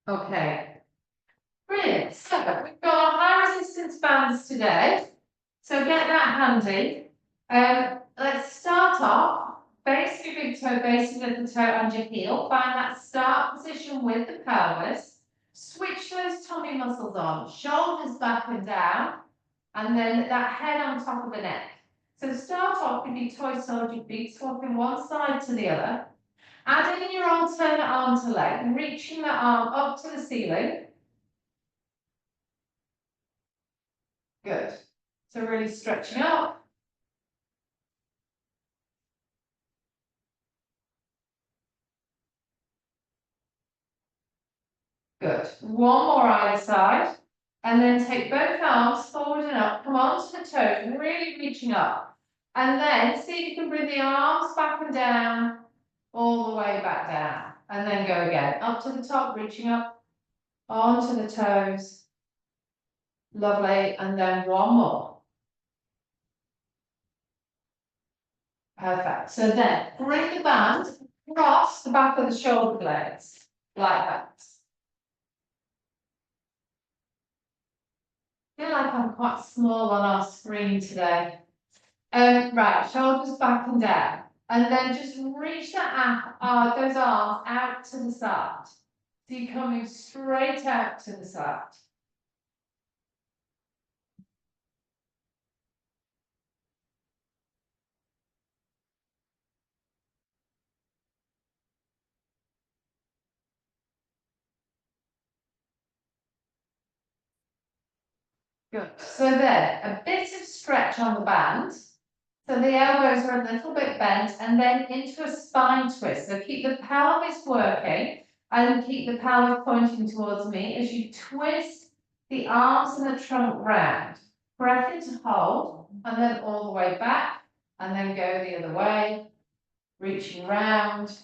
Okay, brilliant. So we've got our high resistance bands today. So get that handy. Let's start off. Base your big toe, base your little toe and your heel. Find that start position with the pelvis. Switch those tummy muscles on. Shoulders back and down. And then that head on top of the neck. So start off with your toy soldier feet, swapping one side to the other. Add in your alternate arm to leg, reaching the arm up to the ceiling. Good. So really stretching up. Good. One more either side. And then take both arms forward and up. Come on to the toes, really reaching up. And then see if you can bring the arms back and down, all the way back down. And then go again. Up to the top, reaching up, onto the toes. Lovely. And then one more. Perfect. So then bring the band across the back of the shoulder blades, like that. I feel like I'm quite small on our screen today. Right, shoulders back and down. And then just reach those arms out to the side. So you're coming straight out to the side. Good. So then a bit of stretch on the band. So the elbows are a little bit bent and then into a spine twist. So keep the pelvis working and keep the pelvis pointing towards me as you twist the arms and the trunk round. Breath into hold and then all the way back and then go the other way, reaching round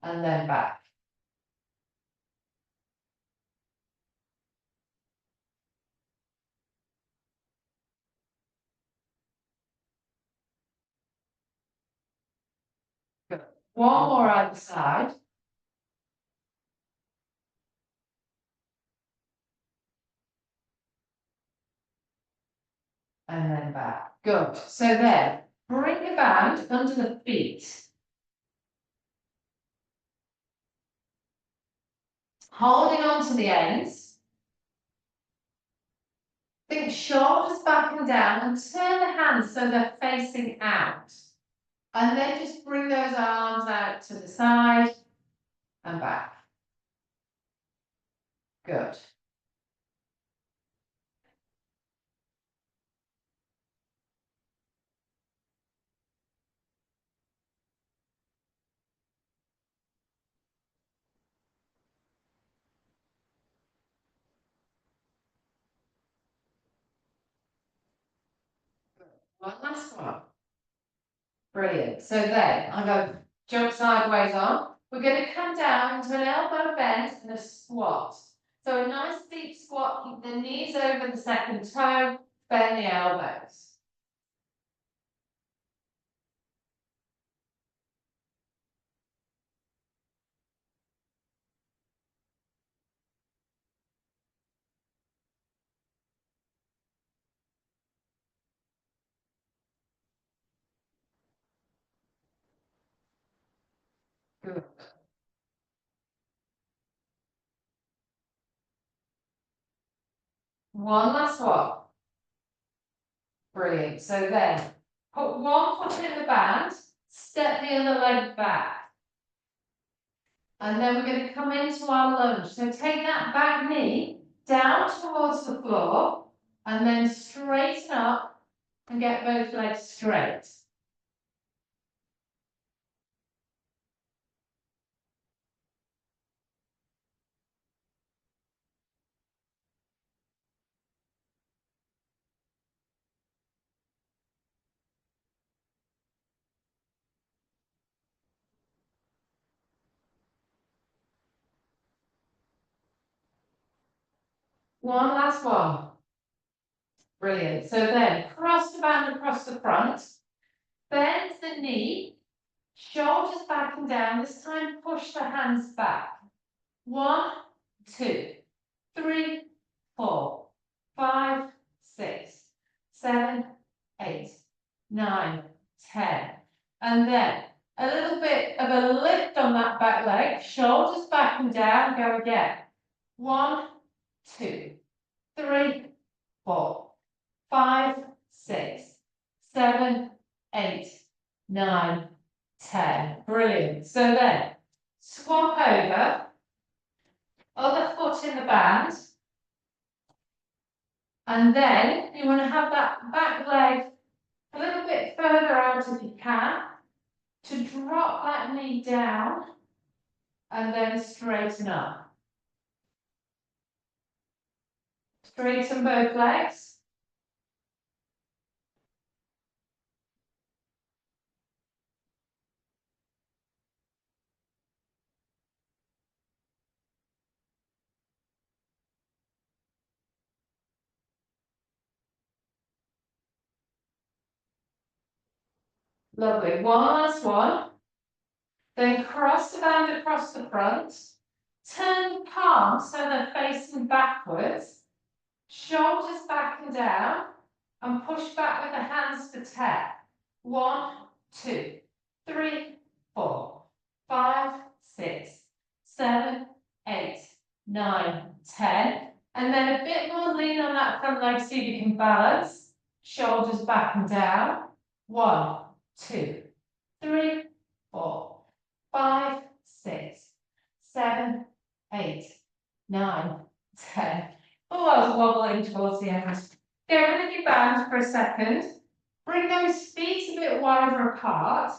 and then back. Good. One more either side. And then back. Good. So then bring the band under the feet. Holding on to the ends. Think shoulders back and down and turn the hands so they're facing out. And then just bring those arms out to the side and back. Good. One last one. Brilliant. So then I'm going to jump sideways on. We're going to come down into an elbow bend and a squat. So a nice deep squat, keep the knees over the second toe, bend the elbows. Good. One last one. Brilliant. So then put one foot in the band, step the other leg back. And then we're going to come into our lunge. So take that back knee down towards the floor and then straighten up and get both legs straight. One last one. Brilliant. So then cross the band across the front, bend the knee, shoulders back and down. This time push the hands back. 1, 2, 3, 4, 5, 6, 7, 8, 9, 10. And then a little bit of a lift on that back leg, shoulders back and down, go again. 1, 2, 3, 4, 5, 6, 7, 8, 9, 10. Brilliant. So then swap over, other foot in the band. And then you want to have that back leg a little bit further out if you can, to drop that knee down and then straighten up. Straighten both legs. Lovely. One last one. Then cross the band across the front. Turn palms so they're facing backwards. Shoulders back and down. And push back with the hands for 10. 1, 2, 3, 4, 5, 6, 7, 8, 9, 10. And then a bit more lean on that front leg so you can balance. Shoulders back and down. 1, 2, 3, 4, 5, 6, 7, 8, 9, 10. Oh, I was wobbling towards the end. Get rid of your band for a second. Bring those feet a bit wider apart.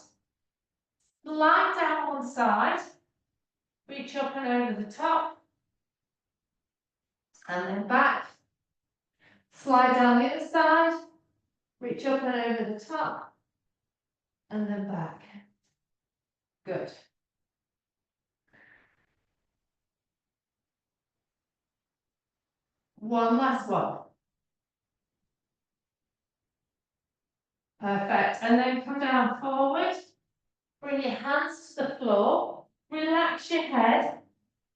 Slide down one side. Reach up and over the top. And then back. Slide down the other side. Reach up and over the top. And then back. Good. One last one. Perfect. And then come down forward. Bring your hands to the floor. Relax your head.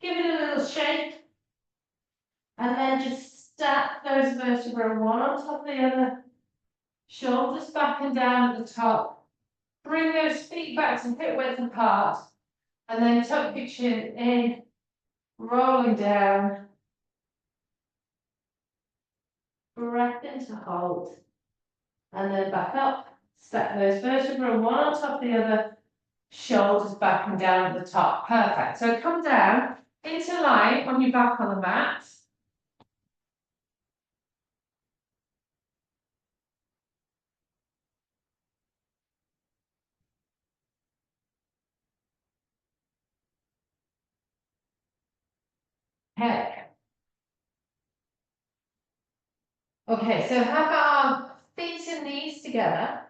Give it a little shake. And then just stack those vertebrae one on top of the other. Shoulders back and down at the top. Bring those feet back to hip width apart. And then tuck your chin in. Rolling down. Breath in to hold. And then back up. Stack those vertebrae one on top of the other. Shoulders back and down at the top. Perfect. So come down into line on your back on the mat. Heck. Okay, so have our feet and knees together.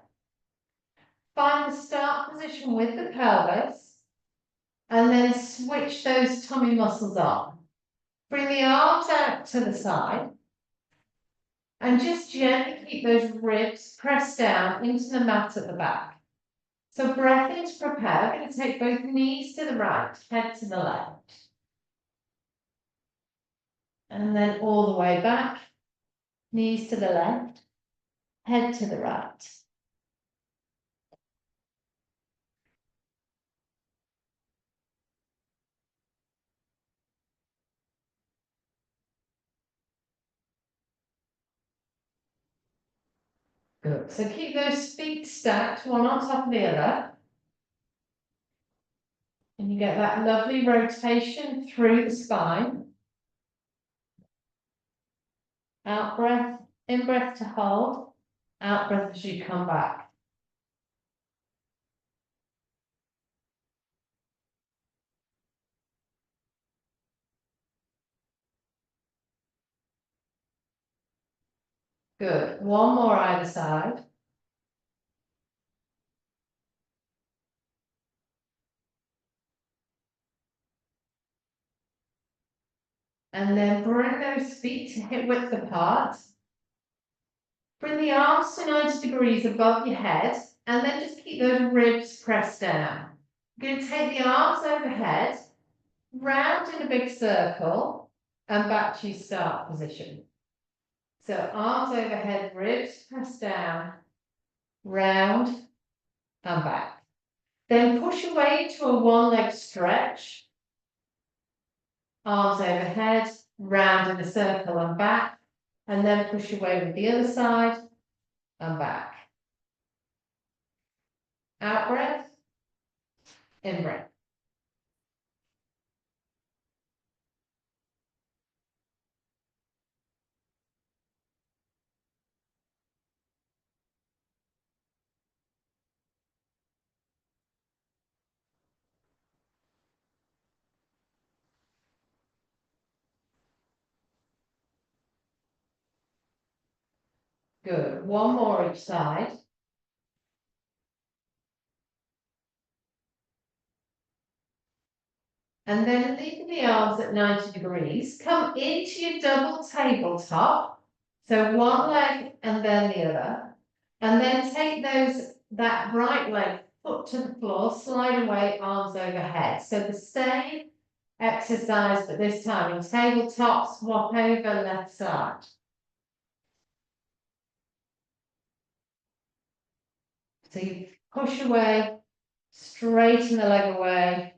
Find the start position with the pelvis. And then switch those tummy muscles on. Bring the arms out to the side. And just gently keep those ribs pressed down into the mat at the back. So breath in to prepare. We're going to take both knees to the right, head to the left. And then all the way back. Knees to the left, head to the right. Good. So keep those feet stacked, one on top of the other. And you get that lovely rotation through the spine. Out breath, in breath to hold, out breath as you come back. Good. One more either side. And then bring those feet to hip width apart. Bring the arms to 90 degrees above your head, and then just keep those ribs pressed down. You're going to take the arms overhead, round in a big circle, and back to your start position. So arms overhead, ribs press down, round and back. Then push away to a one-leg stretch. Arms overhead, round in a circle and back, and then push away with the other side and back. Out breath, in breath. Good. One more each side. And then leaving the arms at 90 degrees, come into your double tabletop. So one leg and then the other. And then take that right leg, foot to the floor, slide away, arms overhead. So the same exercise, but this time in tabletop, swap over left side. So you push away, straighten the leg away.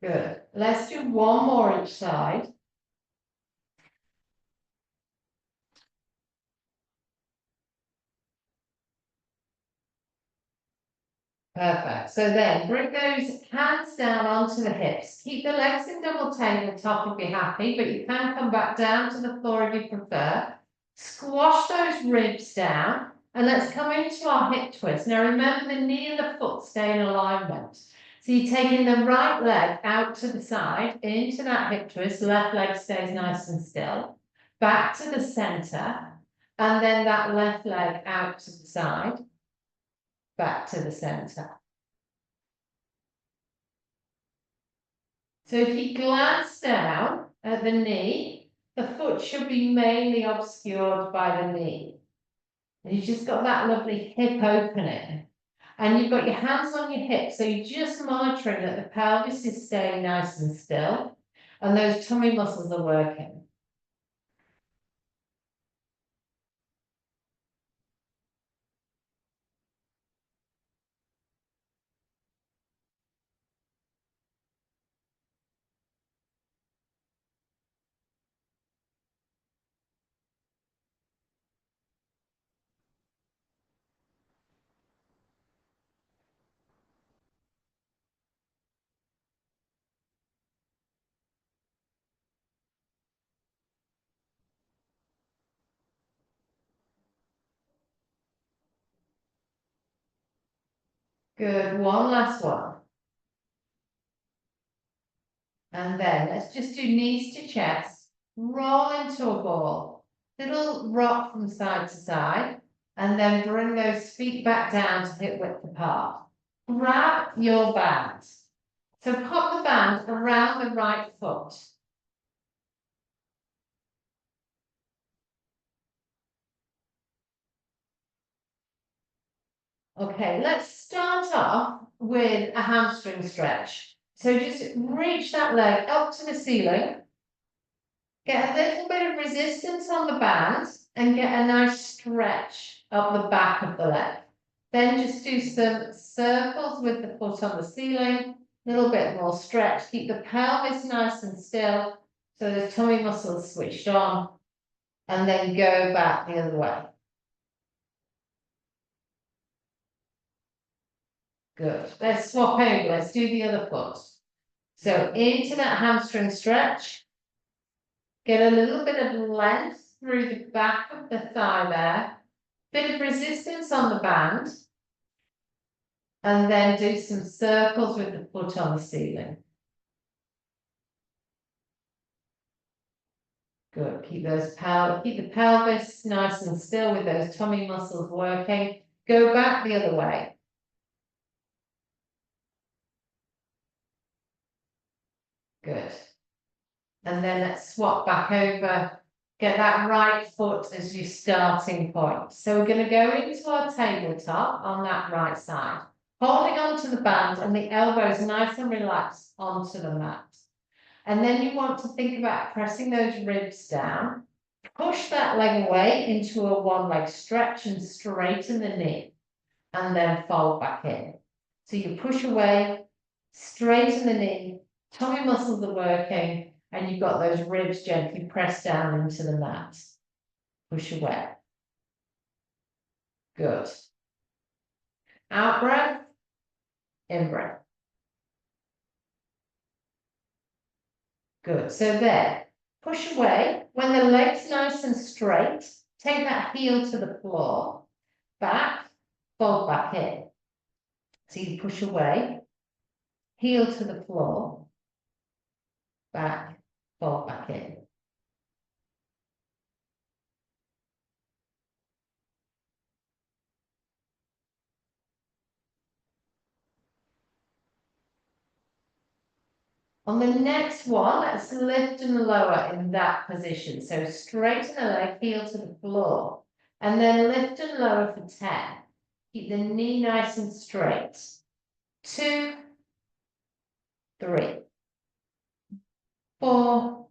Good. Let's do one more each side. Perfect. So then bring those hands down onto the hips. Keep the legs in double tabletop if you're happy, but you can come back down to the floor if you prefer. Squash those ribs down and let's come into our hip twist. Now remember the knee and the foot stay in alignment. So you're taking the right leg out to the side into that hip twist, left leg stays nice and still. Back to the center and then that left leg out to the side. Back to the center. So if you glance down at the knee, the foot should be mainly obscured by the knee. And you've just got that lovely hip opening. And you've got your hands on your hips, so you're just monitoring that the pelvis is staying nice and still, and those tummy muscles are working. Good, one last one. And then let's just do knees to chest, roll into a ball, little rock from side to side, and then bring those feet back down to hip width apart. Grab your band. So pop the band around the right foot. Okay, let's start off with a hamstring stretch. So just reach that leg up to the ceiling. Get a little bit of resistance on the band and get a nice stretch up the back of the leg. Then just do some circles with the foot on the ceiling, a little bit more stretch. Keep the pelvis nice and still so the tummy muscles switched on, and then go back the other way. Good. Let's swap over. Let's do the other foot. So into that hamstring stretch. Get a little bit of length through the back of the thigh there. Bit of resistance on the band. And then do some circles with the foot on the ceiling. Good. Keep the pelvis nice and still with those tummy muscles working. Go back the other way. Good. And then let's swap back over. Get that right foot as your starting point. So we're going to go into our tabletop on that right side, holding onto the band and the elbows nice and relaxed onto the mat. And then you want to think about pressing those ribs down. Push that leg away into a one leg stretch and straighten the knee. And then fold back in. So you push away, straighten the knee, tummy muscles are working, and you've got those ribs gently pressed down into the mat. Push away. Good. Out breath, in breath. Good. So there. Push away. When the leg's nice and straight, take that heel to the floor. Back, fold back in. So you push away, heel to the floor, back, fold back in. On the next one, let's lift and lower in that position. So straighten the leg, heel to the floor, and then lift and lower for 10. Keep the knee nice and straight. 2, 3, 4,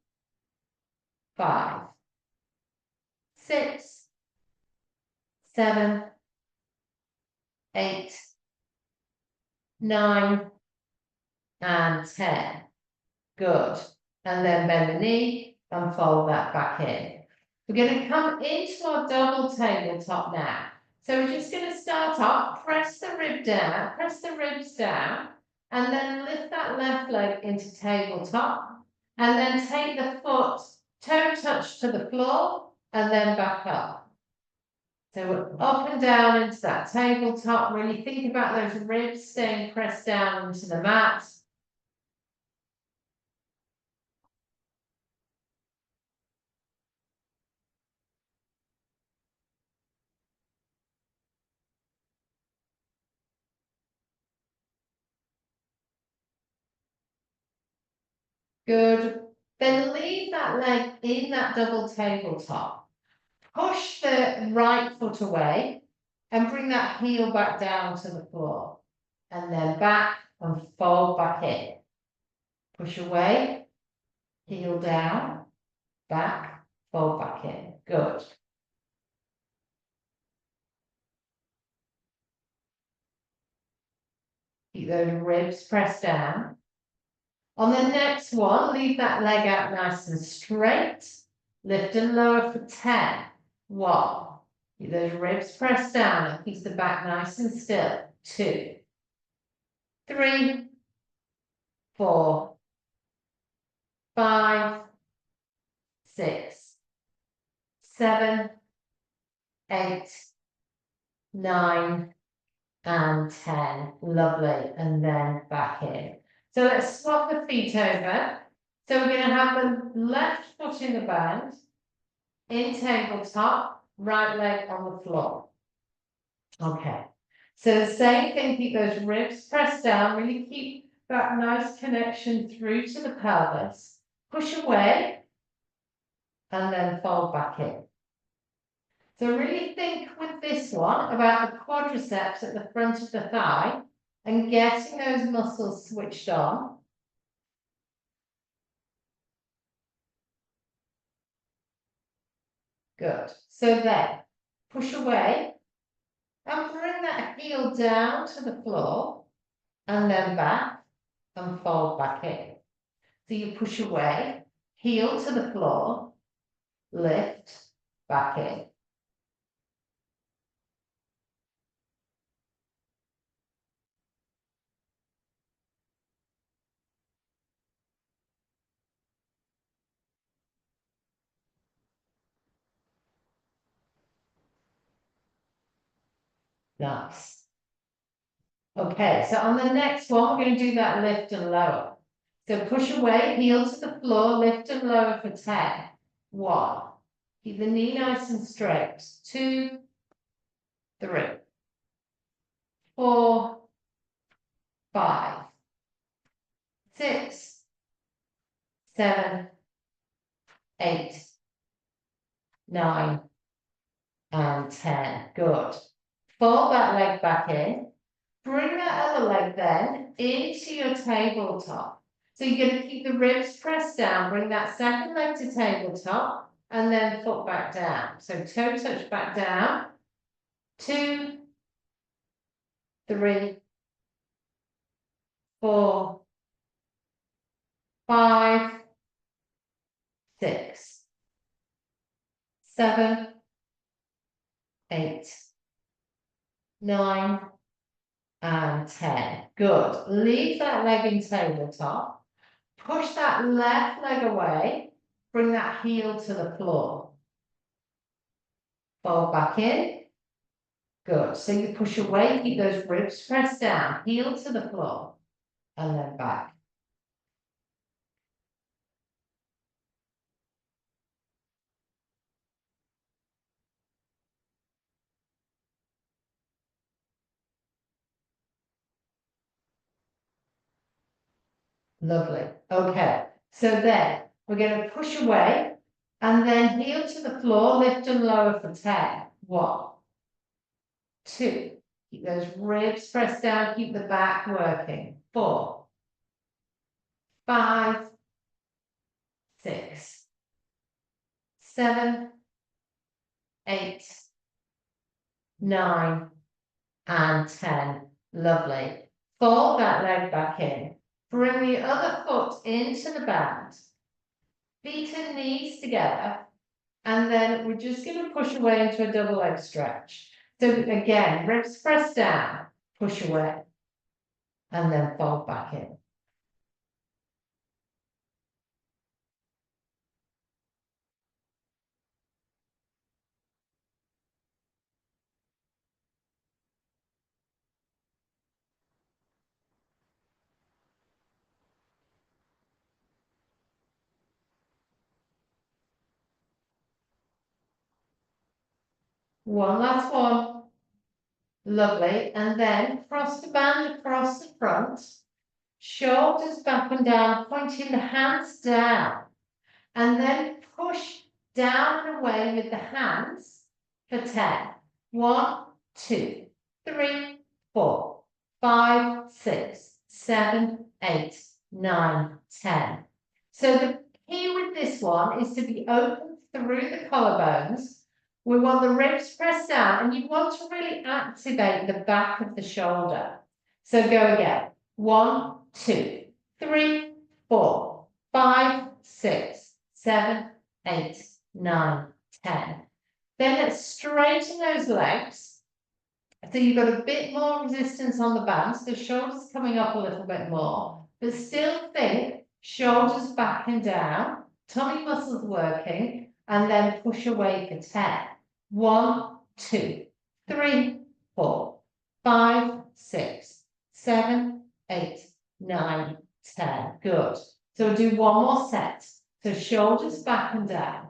5, 6, 7, 8, 9, and 10. Good. And then bend the knee and fold that back in. We're going to come into our double tabletop now. So we're just going to start off, press the rib down, press the ribs down, and then lift that left leg into tabletop, and then take the foot toe touch to the floor, and then back up. So we're up and down into that tabletop. Really think about those ribs staying pressed down into the mat. Good. Then leave that leg in that double tabletop. Push the right foot away and bring that heel back down to the floor. And then back and fold back in. Push away, heel down, back, fold back in. Good. Keep those ribs pressed down. On the next one, leave that leg out nice and straight. Lift and lower for 10. 1. Keep those ribs pressed down and keep the back nice and still. 2, 3, 4, 5, 6, 7, 8, 9, and 10. Lovely. And then back in. So let's swap the feet over. So we're going to have the left foot in the band, in tabletop, right leg on the floor. Okay. So the same thing, keep those ribs pressed down, really keep that nice connection through to the pelvis. Push away, and then fold back in. So really think with this one about the quadriceps at the front of the thigh and getting those muscles switched on. Good. So then, push away and bring that heel down to the floor and then back and fold back in. So you push away, heel to the floor, lift, back in. Nice. Okay, so on the next one, we're going to do that lift and lower. So push away, heel to the floor, lift and lower for 10. 1. Keep the knee nice and straight. 2, 3, 4, 5, 6, 7, 8, 9, and 10. Good. Fold that leg back in. Bring that other leg then into your tabletop. So you're going to keep the ribs pressed down. Bring that second leg to tabletop and then foot back down. So toe touch back down. 2, 3, 4, 5, 6, 7, 8, 9, and 10. Good. Leave that leg in tabletop. Push that left leg away. Bring that heel to the floor. Fold back in. Good. So you push away, keep those ribs pressed down, heel to the floor, and then back. Lovely. Okay. So then we're going to push away and then heel to the floor, lift and lower for 10. 1, 2. Keep those ribs pressed down, keep the back working. 4, 5, 6, 7, 8, 9, and 10. Lovely. Fold that leg back in. Bring the other foot into the band. Feet and knees together. And then we're just going to push away into a double leg stretch. So again, ribs press down, push away, and then fold back in. One last one. Lovely. And then cross the band across the front. Shoulders back and down, pointing the hands down. And then push down and away with the hands for 10. 1, 2, 3, 4, 5, 6, 7, 8, 9, 10. So the key with this one is to be open through the collarbones. We want the ribs pressed down and you want to really activate the back of the shoulder. So go again. 1, 2, 3, 4, 5, 6, 7, 8, 9, 10. Then let's straighten those legs. So you've got a bit more resistance on the band, so the shoulders coming up a little bit more, but still think shoulders back and down, tummy muscles working, and then push away for 10. 1, 2, 3, 4, 5, 6, 7, 8, 9, 10. Good. So we'll do one more set. So shoulders back and down.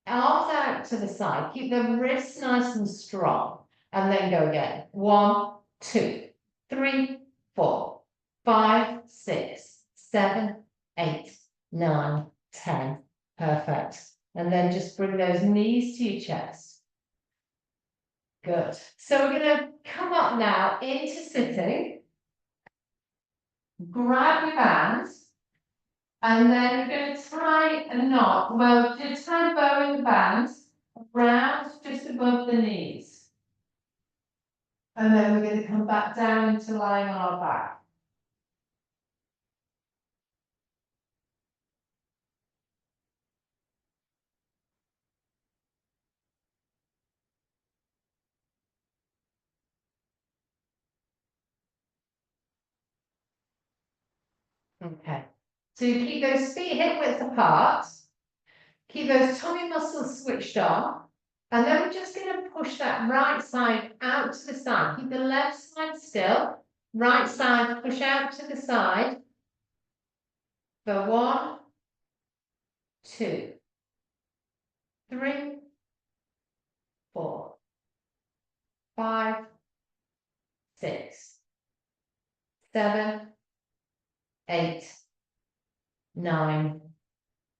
Arms out to the side. Keep the wrists nice and strong. And then go again. 1, 2, 3, 4, 5, 6, 7, 8, 9, 10. Perfect. And then just bring those knees to your chest. Good. So we're going to come up now into sitting. Grab your bands. And then we're going to tie a knot. Well, just tie a bow in the bands around just above the knees. And then we're going to come back down into lying on our back. Okay. So you keep those feet hip width apart. Keep those tummy muscles switched on. And then we're just going to push that right side out to the side. Keep the left side still. Right side, push out to the side. For 1, 2, 3, 4, 5, 6, 7, 8, 9,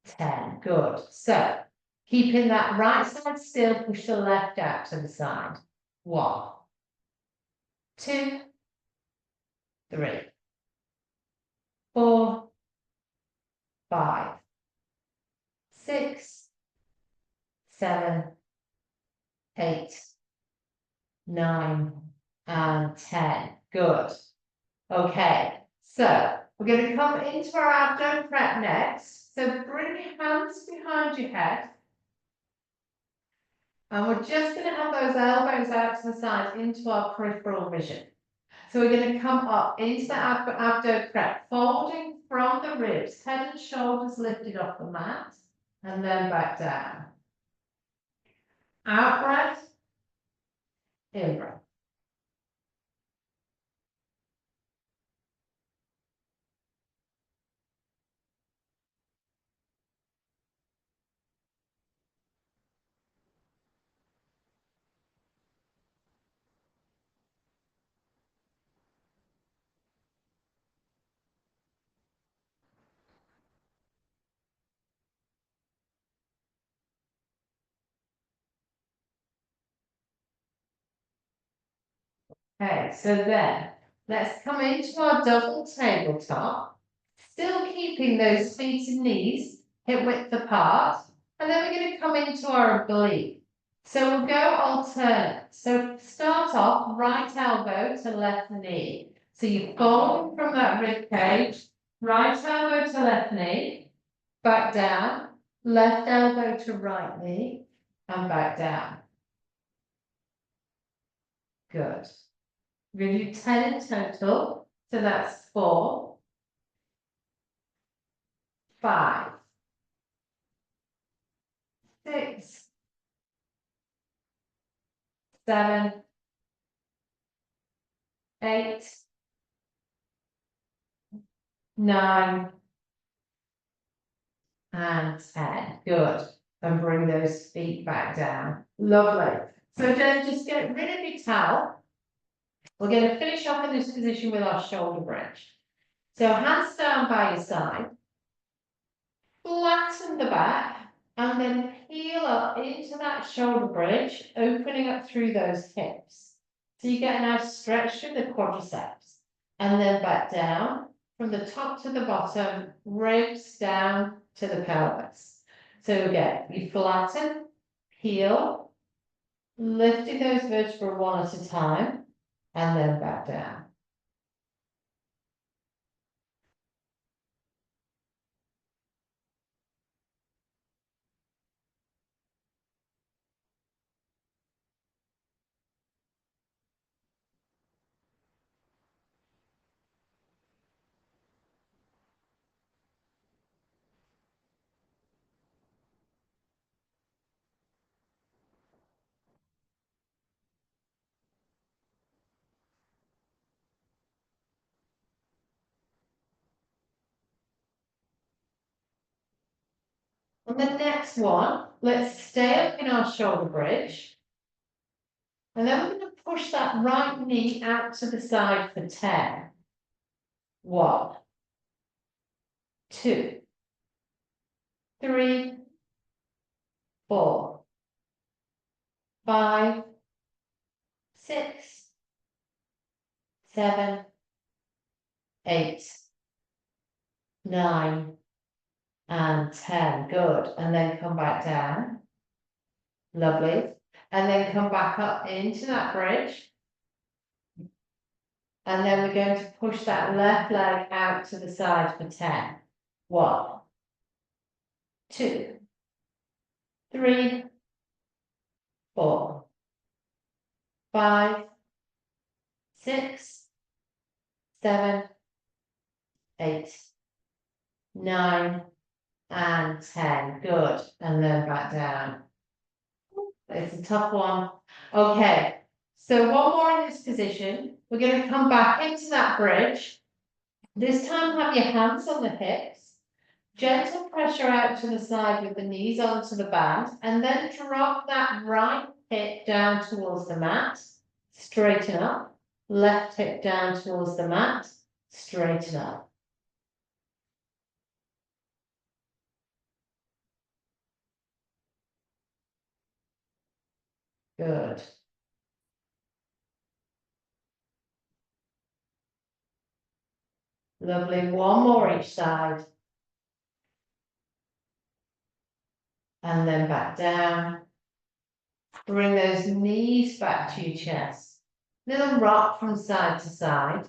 10. Good. So keeping that right side still, push the left out to the side. 1, 2, 3, 4, 5, 6, 7, 8, 9, and 10. Good. Okay, so we're going to come into our abdomen prep next. So bring your hands behind your head. And we're just going to have those elbows out to the side into our peripheral vision. So we're going to come up into the abdo prep, folding from the ribs, head and shoulders lifted off the mat, and then back down. Out breath, in breath. Okay, so then let's come into our double tabletop, still keeping those feet and knees hip width apart, and then we're going to come into our oblique. So we'll go alternate. So start off right elbow to left knee. So you're folding from that rib cage, right elbow to left knee, back down, left elbow to right knee, and back down. Good. We're going to do 10 in total. So that's 4, 5, 6, 7, 8, 9, and 10. Good. And bring those feet back down. Lovely. So then just get rid of your towel. We're going to finish off in this position with our shoulder bridge. So hands down by your side. Flatten the back and then peel up into that shoulder bridge, opening up through those hips. So you get a nice stretch through the quadriceps. And then back down from the top to the bottom, ribs down to the pelvis. So again, you flatten, peel, lifting those vertebrae one at a time, and then back down. On the next one, let's stay up in our shoulder bridge. And then we're going to push that right knee out to the side for 10. 1, 2, 3, 4, 5, 6, 7, 8, 9, and 10. Good. And then come back down. Lovely. And then come back up into that bridge. And then we're going to push that left leg out to the side for 10. 1, 2, 3, 4, 5, 6, 7, 8, 9, and 10. Good. And then back down. It's a tough one. Okay. So one more in this position. We're going to come back into that bridge. This time have your hands on the hips Gentle pressure out to the side with the knees onto the band, and then drop that right hip down towards the mat, straighten up, left hip down towards the mat, straighten up. Good. Lovely, one more each side. And then back down. Bring those knees back to your chest. Little rock from side to side.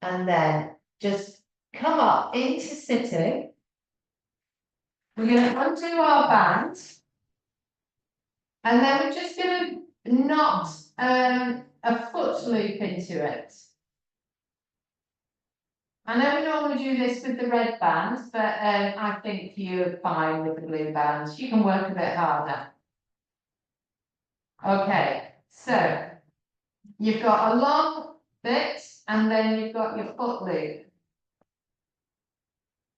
And then just come up into sitting. We're going to undo our band. And then we're just going to knot a foot loop into it. I know we normally do this with the red band, but I think you're fine with the blue bands. You can work a bit harder. Okay, so you've got a long bit and then you've got your foot loop.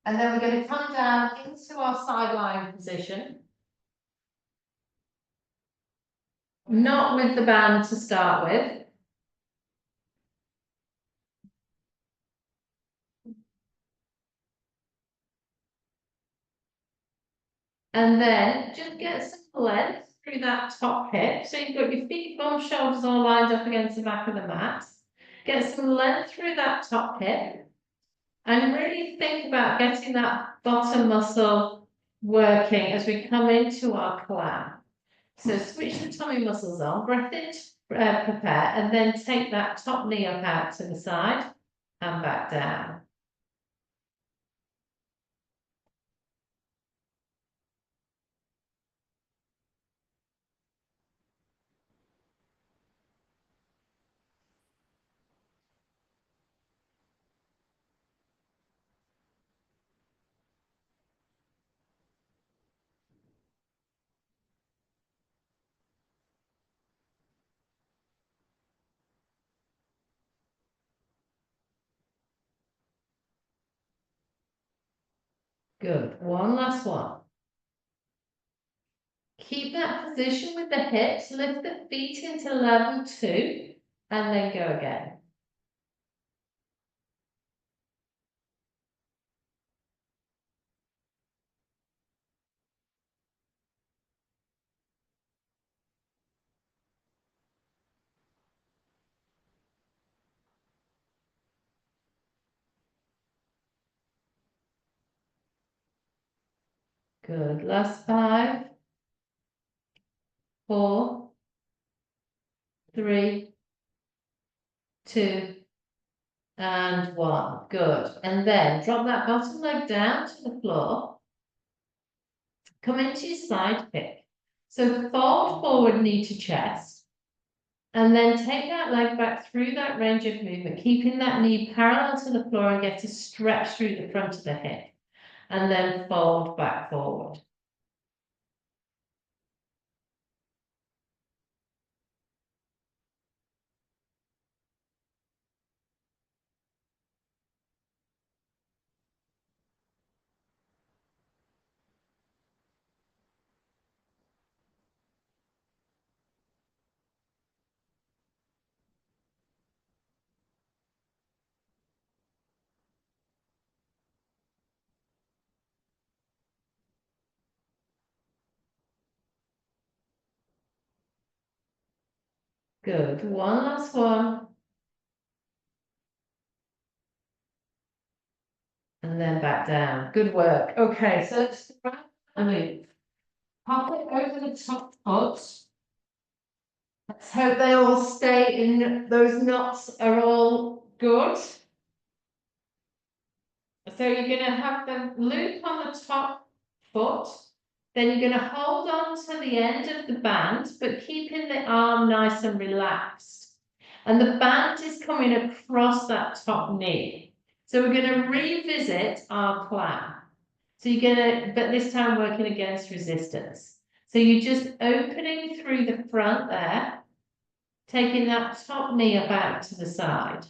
And then we're going to come down into our sideline position. Not with the band to start with. And then just get some length through that top hip. So you've got your feet, bum, shoulders all lined up against the back of the mat. Get some length through that top hip. And really think about getting that bottom muscle working as we come into our clam. So switch the tummy muscles on, breath in, prepare, and then take that top knee up out to the side and back down. Good. One last one. Keep that position with the hips, lift the feet into level 2, and then go again. Good. Last 5, 4, 3, 2, and 1. Good. And then drop that bottom leg down to the floor. Come into your side kick. So fold forward, knee to chest. And then take that leg back through that range of movement, keeping that knee parallel to the floor and get a stretch through the front of the hip. And then fold back forward. Good. One last one. And then back down. Good work. Okay, so let's pop it over the top foot. Let's hope they all stay in, those knots are all good. So you're going to have the loop on the top foot. Then you're going to hold on to the end of the band, but keeping the arm nice and relaxed. And the band is coming across that top knee. So we're going to revisit our clam. So you're going to, but this time working against resistance. So you're just opening through the front there, taking that top knee up out to the side.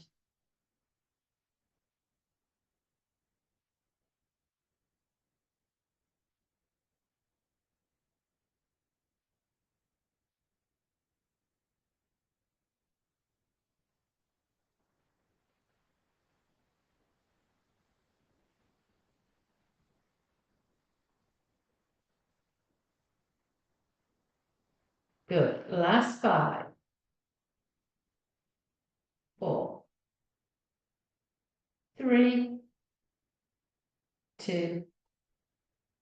Good. Last 5, 4, 3, 2,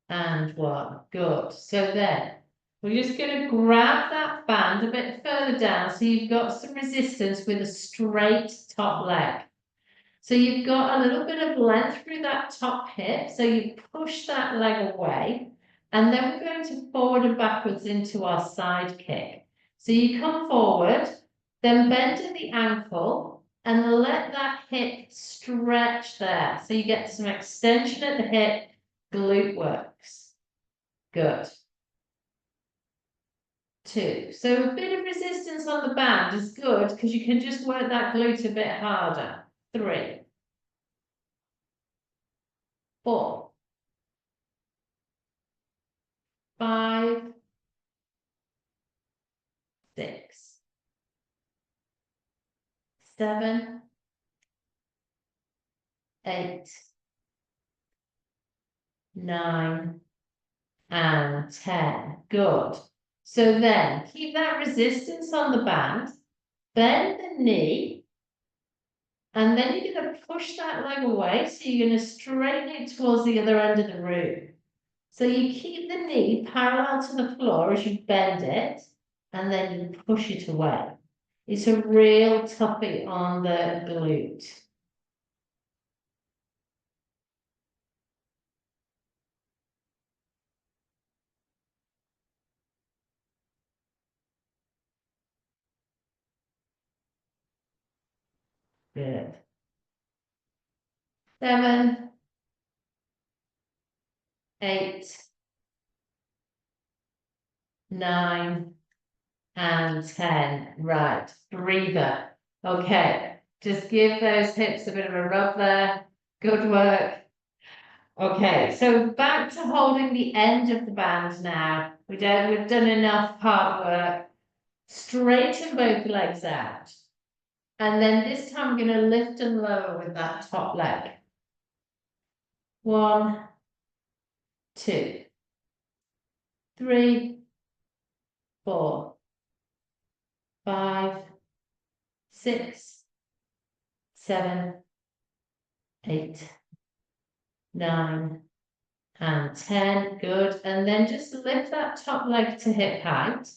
and 1. Good. So then we're just going to grab that band a bit further down so you've got some resistance with a straight top leg. So you've got a little bit of length through that top hip. So you push that leg away, and then we're going to forward and backwards into our side kick. So you come forward, then bend at the ankle and let that hip stretch there. So you get some extension at the hip, glute works. Good. 2. So a bit of resistance on the band is good because you can just work that glute a bit harder. 3, 4, 5, 6, 7, 8, 9, and 10. Good. So then keep that resistance on the band, bend the knee, and then you're going to push that leg away. So you're going to straighten it towards the other end of the room. So you keep the knee parallel to the floor as you bend it, and then you push it away. It's a real toughie on the glute. Good. 7, 8, 9, and 10. Right, breather. Okay, just give those hips a bit of a rub there. Good work. Okay, so back to holding the end of the band now. We've done enough hard work. Straighten both legs out. And then this time we're going to lift and lower with that top leg. 1, 2, 3, 4, 5, 6, 7, 8, 9, and 10. Good. And then just lift that top leg to hip height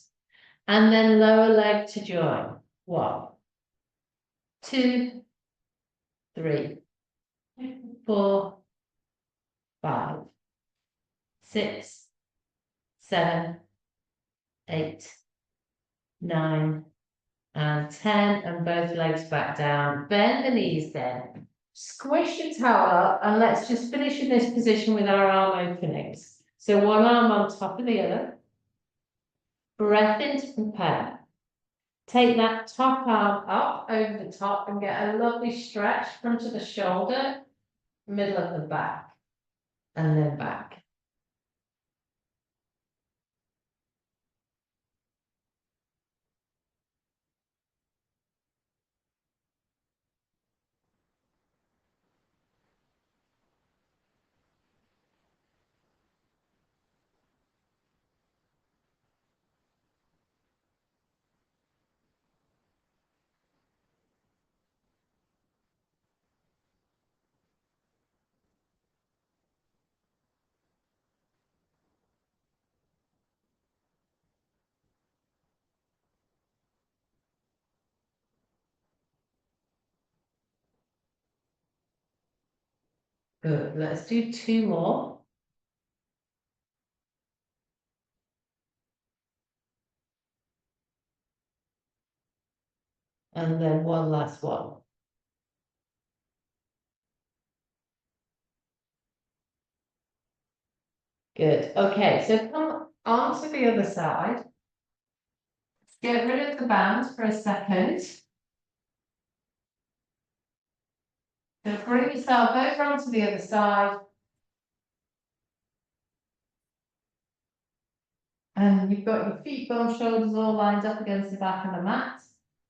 and then lower leg to join. 1, 2, 3, 4, 5, 6, 7, 8, 9, and 10. And both legs back down. Bend the knees then. Squish your towel up and let's just finish in this position with our arm openings. So one arm on top of the other. Breath in to prepare. Take that top arm up over the top and get a lovely stretch front of the shoulder, middle of the back, and then back. Good. Let's do 2 more. And then one last one. Good. Okay, so come on to the other side. Get rid of the band for a second. So bring yourself over onto the other side. And you've got your feet, both shoulders all lined up against the back of the mat.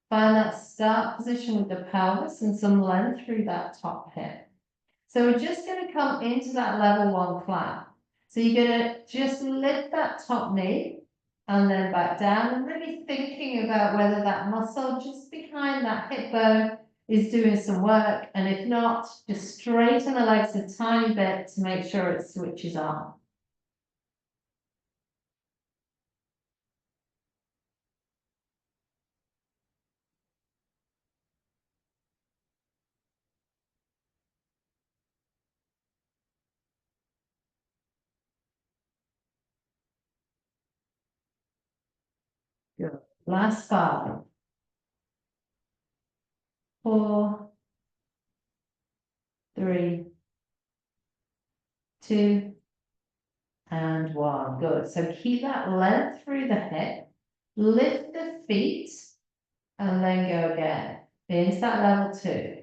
Find that start position with the pelvis and some length through that top hip. So we're just going to come into that level 1 plank. So you're going to just lift that top knee and then back down, and really thinking about whether that muscle just behind that hip bone is doing some work, and if not, just straighten the legs a tiny bit to make sure it switches on. Good. Last 5, 4, 3, 2, and 1. Good. So keep that length through the hip, lift the feet, and then go again into that level 2.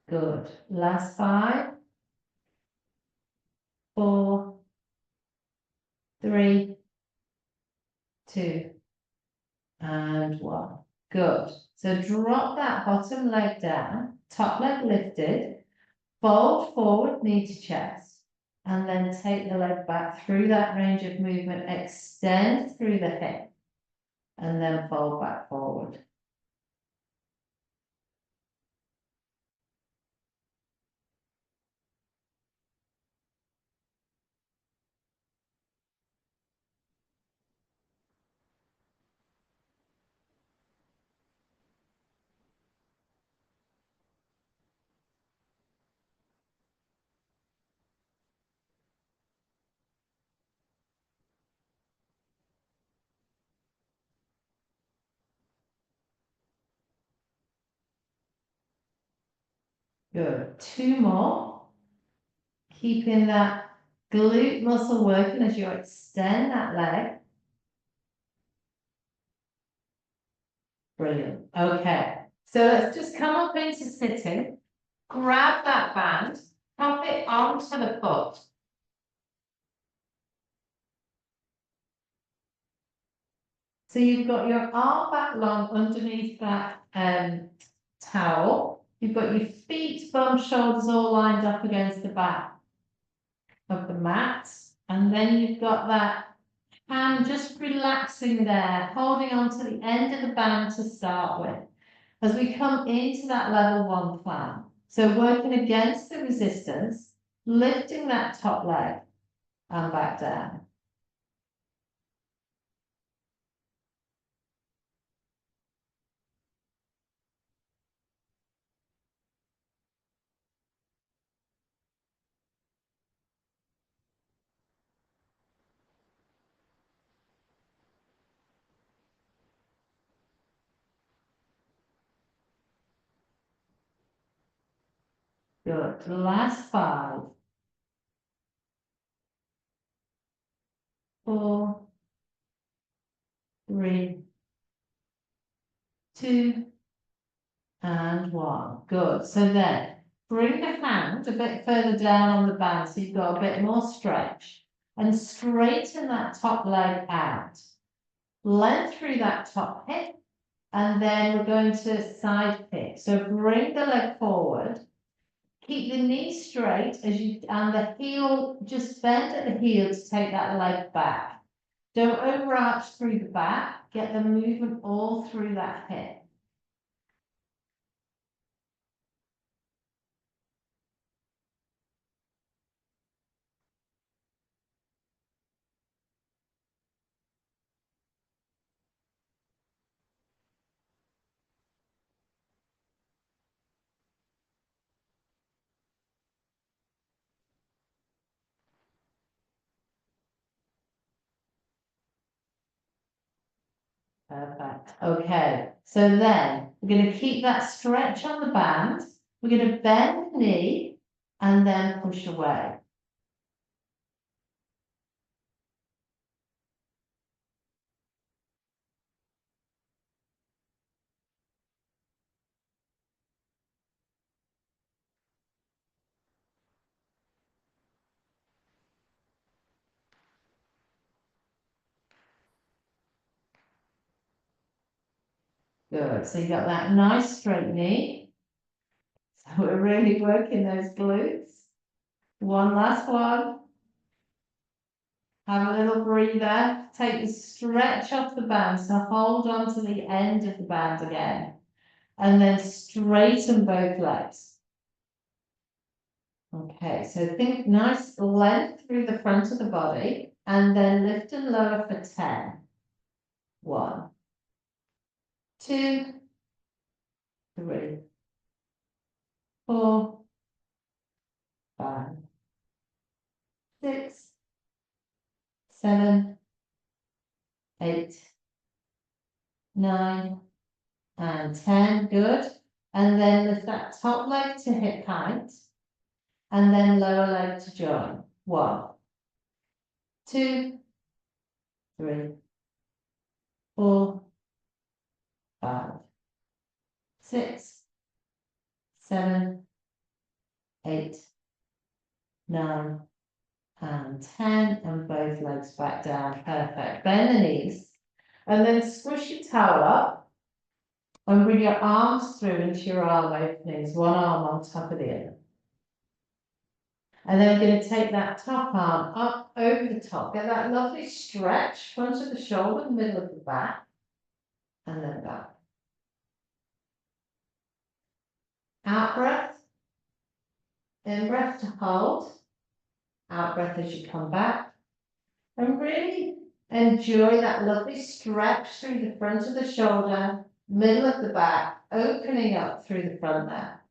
Good. Last 5, 4, 3, 2, and 1. Good. So drop that bottom leg down, top leg lifted, fold forward, knee to chest, and then take the leg back through that range of movement, extend through the hip, and then fold back forward. Good. 2 more. Keeping that glute muscle working as you extend that leg. Brilliant. Okay. So let's just come up into sitting. Grab that band, pop it onto the foot. So you've got your arm back long underneath that towel. You've got your feet, bum, shoulders all lined up against the back of the mat. And then you've got that hand just relaxing there, holding on to the end of the band to start with. As we come into that level 1 plan. So working against the resistance, lifting that top leg and back down. Good. Last 5, 4, 3, 2, and 1. Good. So then bring the hand a bit further down on the band so you've got a bit more stretch and straighten that top leg out. Length through that top hip, and then we're going to side pick. So bring the leg forward. Keep the knee straight as you, and the heel, just bend at the heel to take that leg back. Don't overarch through the back, get the movement all through that hip. Perfect. Okay, so then we're going to keep that stretch on the band. We're going to bend the knee and then push away. Good. So you got that nice straight knee. So we're really working those glutes. One last one. Have a little breather. Take the stretch off the band. So hold on to the end of the band again. And then straighten both legs. Okay, so think nice length through the front of the body. And then lift and lower for 10. 1, 2, 3, 4, 5, 6, 7, 8, 9, and 10. Good. And then lift that top leg to hip height. And then lower leg to join. 1, 2, 3, 4, 5, 6, 7, 8, 9, and 10. And both legs back down. Perfect. Bend the knees. And then squish your towel up. And bring your arms through into your arm openings. One arm on top of the other. And then we're going to take that top arm up over the top. Get that lovely stretch, front of the shoulder, middle of the back. And then back. Out breath. In breath to hold. Out breath as you come back. And really enjoy that lovely stretch through the front of the shoulder, middle of the back, opening up through the front there.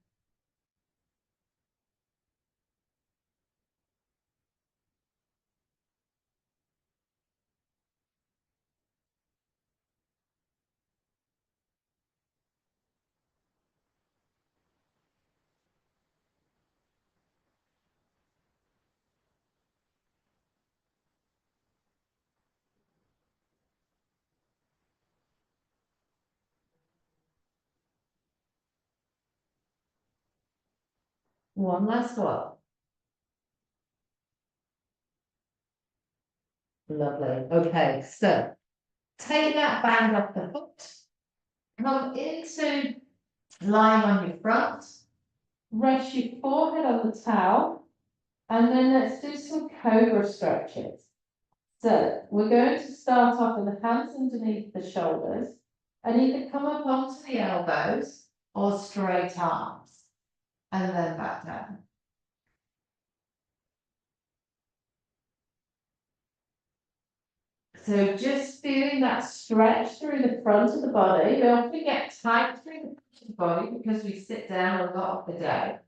One last one. Lovely. Okay, so take that band off the foot. Come into lying on your front. Rest your forehead on the towel. And then let's do some cobra stretches. So we're going to start off with the hands underneath the shoulders. And you can come up onto the elbows or straight arms. And then back down. So just feeling that stretch through the front of the body. Don't forget tight through the front of the body because we sit down a lot of the day.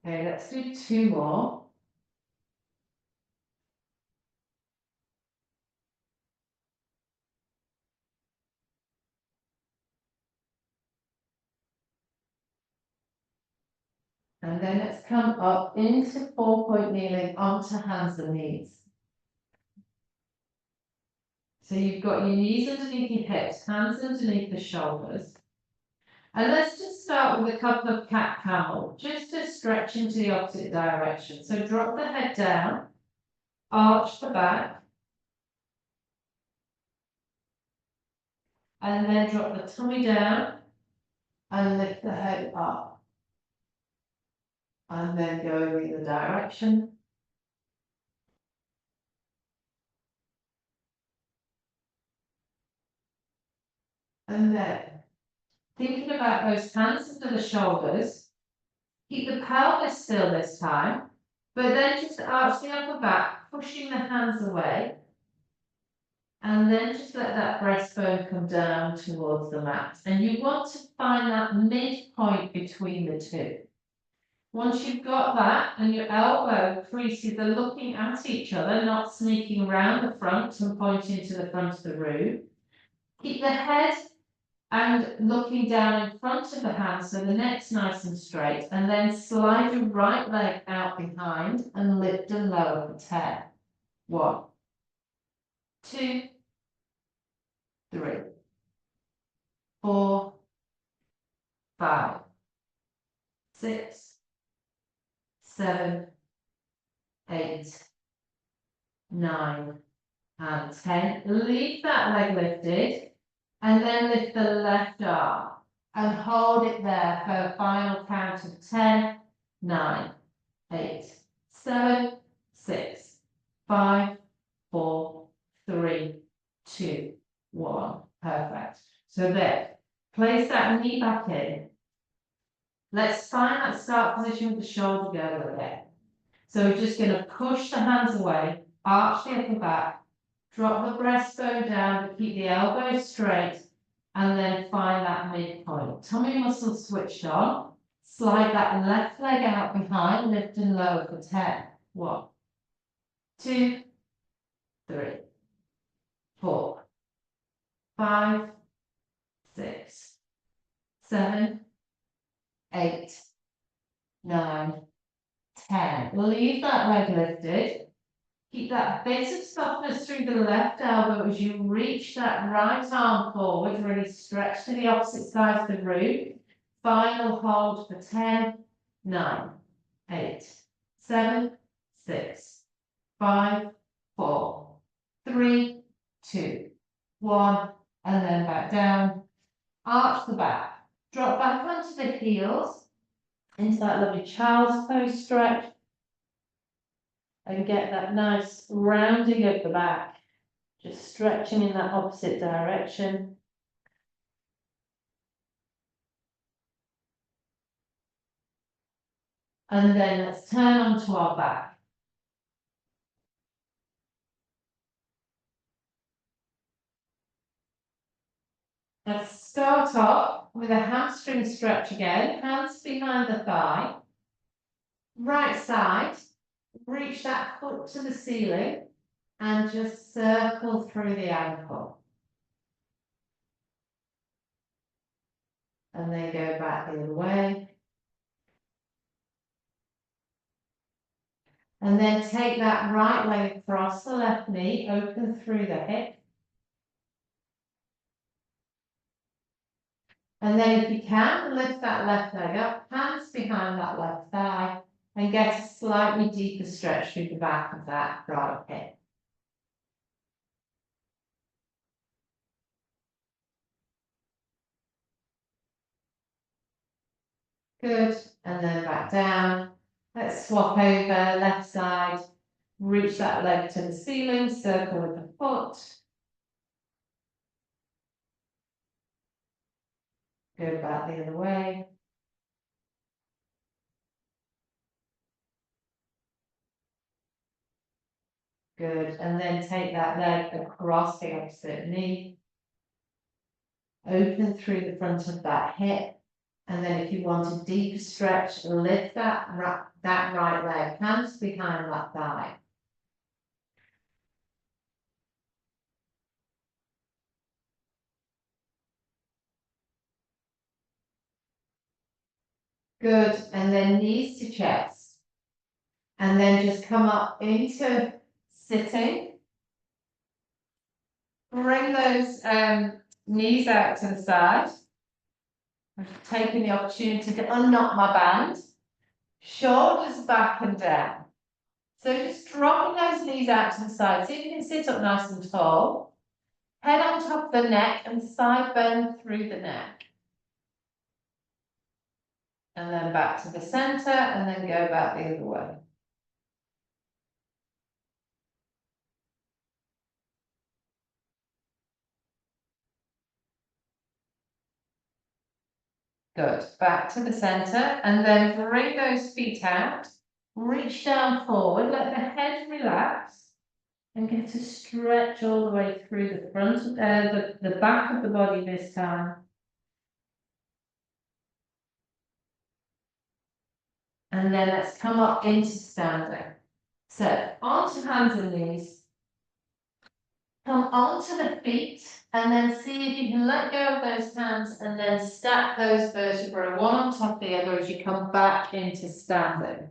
Okay, let's do 2 more. And then let's come up into 4-point kneeling onto hands and knees. So you've got your knees underneath your hips, hands underneath the shoulders. And let's just start with a couple of cat camel, just to stretch into the opposite direction. So drop the head down, arch the back, and then drop the tummy down and lift the head up. And then go in the other direction. And then thinking about those hands under the shoulders, keep the pelvis still this time, but then just arch the upper back, pushing the hands away. And then just let that breastbone come down towards the mat. And you want to find that midpoint between the two. Once you've got that and your elbow creases are looking at each other, not sneaking around the front and pointing to the front of the room, keep the head and looking down in front of the hand so the neck's nice and straight, and then slide your right leg out behind and lift and lower for 10. 1, 2, 3, 4, 5, 6, 7, 8, 9, and 10. Leave that leg lifted and then lift the left arm and hold it there for a final count of 10, 9, 8, 7, 6, 5, 4, 3, 2, 1. Perfect. So there, place that knee back in. Let's find that start position with the shoulder girdle again. So we're just going to push the hands away, arch the upper back, drop the breastbone down, but keep the elbow straight, and then find that midpoint. Tummy muscle switched on. Slide that left leg out behind, lift and lower for 10. 1, 2, 3, 4, 5, 6, 7, 8, 9, 10. Leave that leg lifted. Keep that bit of softness through the left elbow as you reach that right arm forward. Really stretch to the opposite side of the room. Final hold for 10, 9, 8, 7, 6, 5, 4, 3, 2, 1, and then back down. Arch the back. Drop back onto the heels into that lovely child's pose stretch. And get that nice rounding of the back, just stretching in that opposite direction. And then let's turn onto our back. Let's start off with a hamstring stretch again, hands behind the thigh. Right side, reach that foot to the ceiling and just circle through the ankle. And then go back the other way. And then take that right leg across the left knee, open through the hip. And then if you can, lift that left leg up, hands behind that left thigh, and get a slightly deeper stretch through the back of that right hip. Good, and then back down. Let's swap over, left side, reach that leg to the ceiling, circle with the foot. Go back the other way. Good, and then take that leg across the opposite knee. Open through the front of that hip. And then if you want a deeper stretch, lift that right leg, hands behind that thigh. Good, and then knees to chest. And then just come up into sitting. Bring those knees out to the side. I've taken the opportunity to unknot my band. Shoulders back and down. So just dropping those knees out to the side. See if you can sit up nice and tall. Head on top of the neck and side bend through the neck. And then back to the center and then go back the other way. Good. Back to the center and then bring those feet out. Reach down forward, let the head relax and get a stretch all the way through the front, the back of the body this time. And then let's come up into standing. So onto hands and knees. Come onto the feet and then see if you can let go of those hands and then stack those vertebrae one on top of the other as you come back into standing.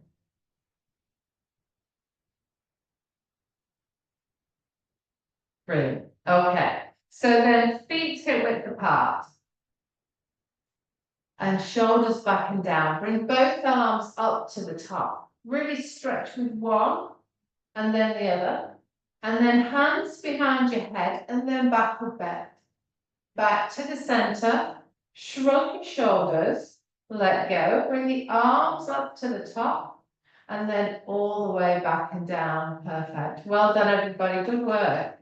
Brilliant. Okay. So then feet hip width apart. And shoulders back and down. Bring both arms up to the top. Really stretch with one and then the other. And then hands behind your head and then backward bend. Back to the center. Shrug your shoulders. Let go. Bring the arms up to the top. And then all the way back and down. Perfect. Well done, everybody. Good work.